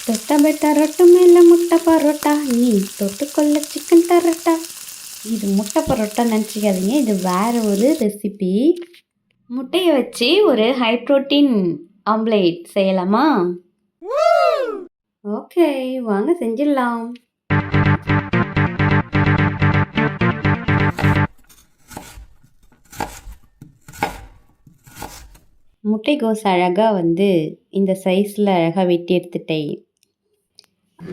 தொட்ட பெட்ட ரொட்டு மேலே முட்டை பரோட்டா, நீ தொட்டுக்கொள்ள சிக்கன் தரட்டா. இது முட்டை பரோட்டா நினச்சிக்காதீங்க, இது வேறு ஒரு ரெசிபி. முட்டையை வச்சு ஒரு ஹை ப்ரோட்டீன் ஆம்லேட் செய்யலாமா? ஓகே, வாங்க செஞ்சிடலாம். முட்டைகோஸ் அழகாக இந்த சைஸில் அழகாக வெட்டி எடுத்துட்டேன்.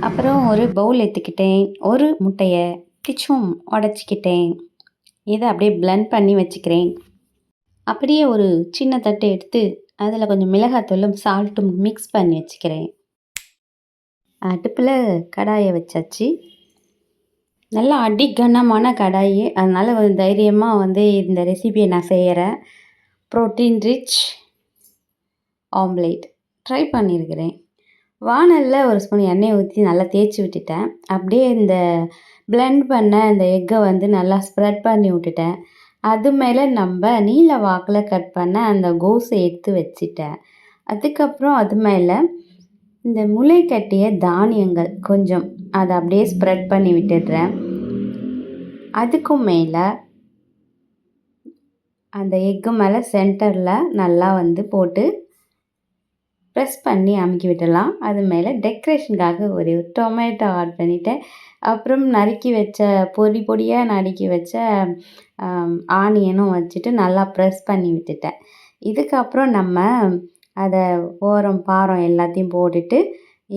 அப்புறம் ஒரு பவுல் எடுத்துக்கிட்டேன். ஒரு முட்டையை கிச்சும் உடச்சிக்கிட்டேன். இதை அப்படியே பிளெண்ட் பண்ணி வச்சுக்கிறேன். அப்படியே ஒரு சின்ன தட்டை எடுத்து அதில் கொஞ்சம் மிளகாத்தூளும் சால்ட்டும் மிக்ஸ் பண்ணி வச்சுக்கிறேன். அடுப்பில் கடாயை வச்சாச்சு. நல்லா அடிக்கனமான கடாயி, அதனால் கொஞ்சம் தைரியமாக இந்த ரெசிபியை நான் செய்கிறேன். ப்ரோட்டீன் ரிச் ஆம்லேட் ட்ரை பண்ணியிருக்கிறேன். வானலில் ஒரு ஸ்பூன் எண்ணெய் ஊற்றி நல்லா தேய்ச்சி விட்டுட்டேன். அப்படியே இந்த பிளெண்ட் பண்ண இந்த எக்கை நல்லா ஸ்ப்ரெட் பண்ணி விட்டுட்டேன். அது மேலே நம்ம நீல வாக்கில் கட் பண்ண அந்த கோஸை எடுத்து வச்சிட்டேன். அதுக்கப்புறம் அது மேலே இந்த முளை கட்டிய தானியங்கள் கொஞ்சம் அதை அப்படியே ஸ்ப்ரெட் பண்ணி விட்டுடுறேன். அதுக்கும் மேலே அந்த எக்கு மேலே சென்டரில் நல்லா போட்டு ப்ரெஸ் பண்ணி அமுக்கி விடலாம். அது மேலே டெக்கரேஷனுக்காக ஒரு டொமேட்டோ ஆட் பண்ணிவிட்டேன். அப்புறம் நறுக்கி வச்ச பொடியாக நறுக்கி வச்ச ஆனியனும் வச்சுட்டு நல்லா ப்ரெஸ் பண்ணி விட்டுட்டேன். இதுக்கப்புறம் நம்ம அதை ஓரம் பாரம் எல்லாத்தையும் போட்டுட்டு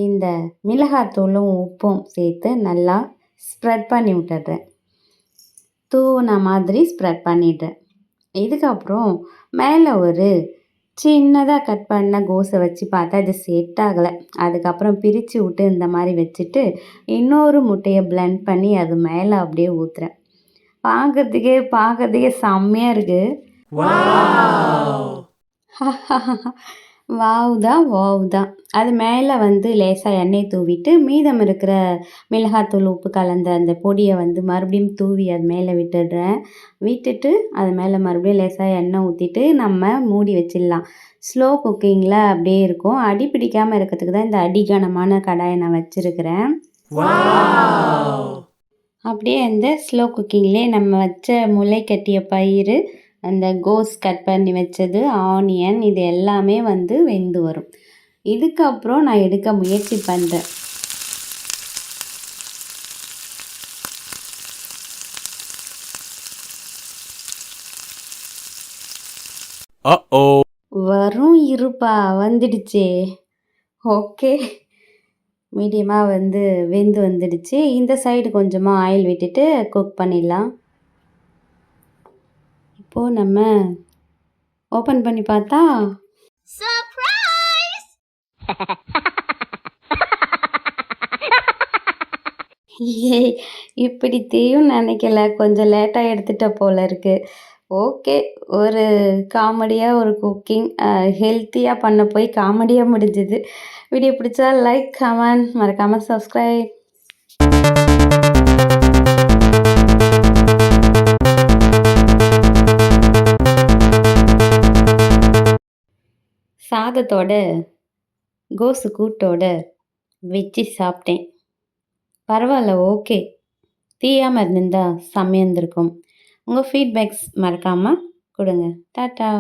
இந்த மிளகாத்தூளும் உப்பும் சேர்த்து நல்லா ஸ்ப்ரெட் பண்ணி விட்டுடுறேன். தூவின மாதிரி ஸ்ப்ரெட் பண்ணிடுறேன். இதுக்கப்புறம் மேலே ஒரு சின்னதாக கட் பண்ண கோஸை வச்சு பார்த்தா இது செட் ஆகலை. அதுக்கப்புறம் பிரித்து விட்டு இந்த மாதிரி வச்சுட்டு இன்னொரு முட்டையை பிளெண்ட் பண்ணி அது மேலே அப்படியே ஊற்றுறேன். பார்க்கறதுக்கே செம்மையாக இருக்குது. வாவ் தான். அது மேலே லேசாக எண்ணெய் தூவிட்டு மீதம் இருக்கிற மிளகாத்தூள் உப்பு கலந்த அந்த பொடியை மறுபடியும் தூவி அது மேலே விட்டுட்டு அது மேலே மறுபடியும் லேசாக எண்ணெய் ஊற்றிட்டு நம்ம மூடி வச்சிடலாம். ஸ்லோ குக்கிங்கில் அப்படியே இருக்கும். அடி பிடிக்காமல் இருக்கிறதுக்கு தான் இந்த அடிகனமான கடாயை நான் வச்சுருக்கிறேன். அப்படியே இந்த ஸ்லோ குக்கிங்லேயே நம்ம வச்ச முளை கட்டிய பயிறு, அந்த கோஸ் கட் பண்ணி வச்சது, ஆனியன், இது எல்லாமே வெந்து வரும். இதுக்கப்புறம் நான் எடுக்க முயற்சி பண்ணுறேன். வரும் இருப்பா, வந்துடுச்சே. ஓகே, மீடியமாக வெந்து வந்துடுச்சு. இந்த சைடு கொஞ்சமாக ஆயில் விட்டுட்டு குக் பண்ணிடலாம். இப்போது நம்ம ஓப்பன் பண்ணி பார்த்தா சர்ப்ரைஸ்! இப்படி தெரியும் நினைக்கல, கொஞ்சம் லேட்டாக எடுத்துட்ட போல இருக்குது. ஓகே, ஒரு காமெடியாக ஒரு குக்கிங் ஹெல்த்தியாக பண்ண போய் காமெடியாக முடிஞ்சுது. வீடியோ பிடிச்சா லைக், கமெண்ட், மறக்காமல் சப்ஸ்கிரைப். சாதத்தோட கோஸு கூட்டோட வச்சு சாப்பிட்டேன். பரவாயில்ல, ஓகே. தீயாமல் இருந்திருந்தால் செம்மையாக இருந்திருக்கும். உங்கள் ஃபீட்பேக்ஸ் மறக்காமல் கொடுங்க. டாட்டா.